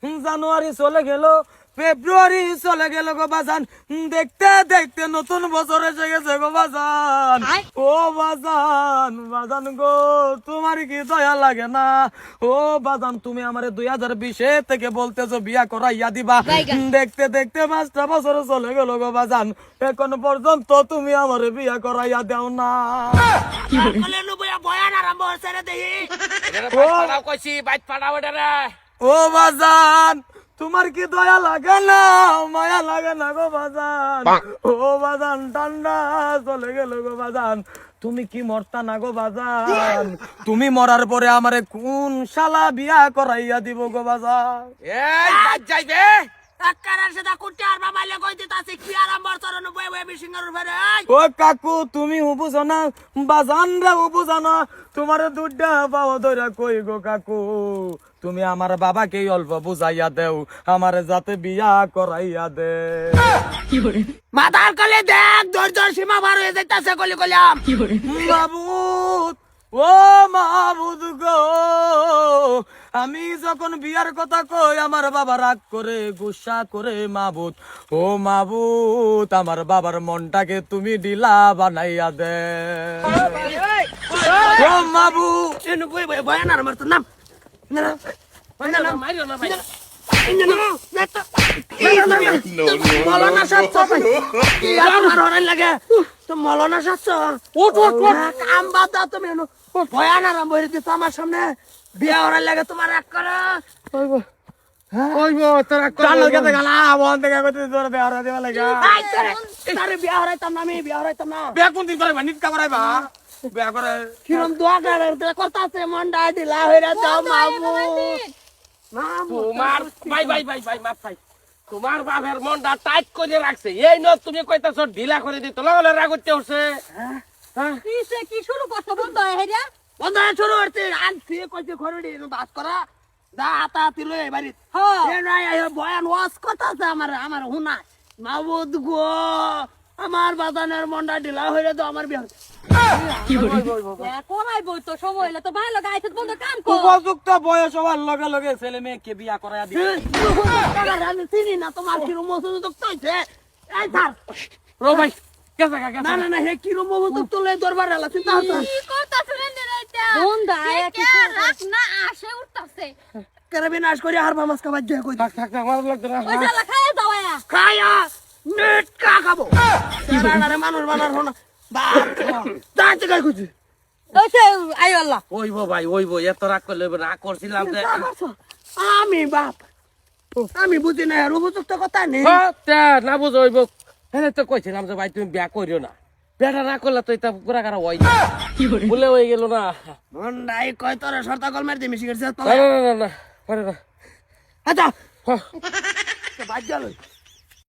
জানুয়ারি চলে গেল, ফেব্রুয়ারি চলে গেল গো বাজান, দেখতে দেখতে নতুন বছর এসে গেছে গো বাজান। ও বাজান, বাজান গো, তোমার কি দয়া লাগে না? ও বাজান, তুমি আমারে 2020 থেকে বলতেছো বিয়া করাইয়া দিবা, দেখতে দেখতে 5টা বছর চলে গেল গো বাজান, এখন পর্যন্ত তুমি আমারে বিয়া করাইয়া দাও না। ও বাজান, তোমার কি দয়া লাগে না, মায়া লাগে না গো বাজান? ও বাজান, ঠান্ডা চলে গেল গো বাজান, তুমি কি মরতা না গো বাজান? তুমি মরার পরে আমারে কোন শালা বিয়া করাইয়া দিব গো বাজান? এই বাদ যাইবে ও কাকু, তুমি বুঝো না, বাজান রে বুঝো না, তোমার দুধটা পাও ধরে কই গো কাকু, তুমি আমার বাবাকে অল্প বুঝাইয়া দেও, আমার যাতে বিয়া করাইয়া দে। মাথার কলে দেখ ধৈর্যের সীমা পার হয়ে যাইতাছে কলি কলিয়াম। মাহবুদ, ও মাহবুদ গো, আমি যখন বিয়ার কথা কই আমার বাবা রাগ করে, গুসা করে। মাহবুদ, ও মাহবুদ, আমার বাবার মনটাকে তুমি ডিলা বানাইয়া দে। ও মাহবুদ, এনু কই বয়ান আর মার তোর নাম না মারিও না ভাই মৌলানা সাচ্ছ আমার হরাই লাগে তো মৌলানা সাচ্ছ কাম বাদ দাও তুমি বয়ান আরাম বই দিচ্ছ আমার সামনে বিয়া হরাই লাগে তোমার এক করে তারে বিয়া হরাইতাম না আমি বিয়া হরাইতাম না বিয়া কোন দিন করাইবা? নিট করাইবা? বিয়া করে কিরম দোয়া করে করতাছে মনটা ঢিলা হইরা দাও মামু তোমার ভাই ভাই ভাই ভাই মাপ ভাই, তোমার বাপের মনটা টাইট করে রাখছে, এই ন তুমি কইতাছ ঢিলা করে দিত, লাগলে রাগ করতে উঠছে। কি শুরু করছো বন্ধ হেরিয়া? বন্ধ শুরু করতে আনছি কইছে খরড়ি বাস করা দা হাতা হাতি লই বাড়ি এ নাই বয়ান ওয়াজ করতাছে আমার হুনা মাবুদ গো আমার বাজানের মনটা ঢিলা হইরা দাও আমার বিয়া কমাই বই তো সময় হইলে তো ভালো গাইছে বন্ধ কাম কর। উপযুক্ত বয়স হওয়ার লগে লগে ছেলে মেয়েকে বিয়া করাইয়া দিবে। আমি চিনি না তোমার কিরম মজুদ হইছে এই স্যার রো ভাই কেসা কাকা না না না হে কিরম মজুদ তোলে দরবার আলা চিন্তা হতো কি করতাছ রে রে বন্ধ আয়া কি রাত না আসে উঠতাছে করে বিনাশ করে আর মামাস কা বাজ কই থাক থাক আমার লাগতো না। ওই শালা খায়া দাও আয়া খায়া নেট কা খাবো আরে মানুষ বানার হনা বাপ দাঁতে গাই কইছি ওই সে আই আল্লাহ ওইব ভাই ওইব, এত রাগ করলে রাগ করছিলাম যে আমি বাপ আমি বুঝি না আর উপযুক্ত কথা নেই না বুঝো ওইব, হ্যাঁ তো কইছিলাম যে ভাই তুমি বিয়া করিও না, বিয়াটা না করলে তো এটা পুরা কারা হয় বলে হয়ে গেল না। মন্ডাই কয় তোর শর্তা কল মার দে মিশি গেছে না না না না পারে না। আচ্ছা হ্যাঁ। বাজ গেল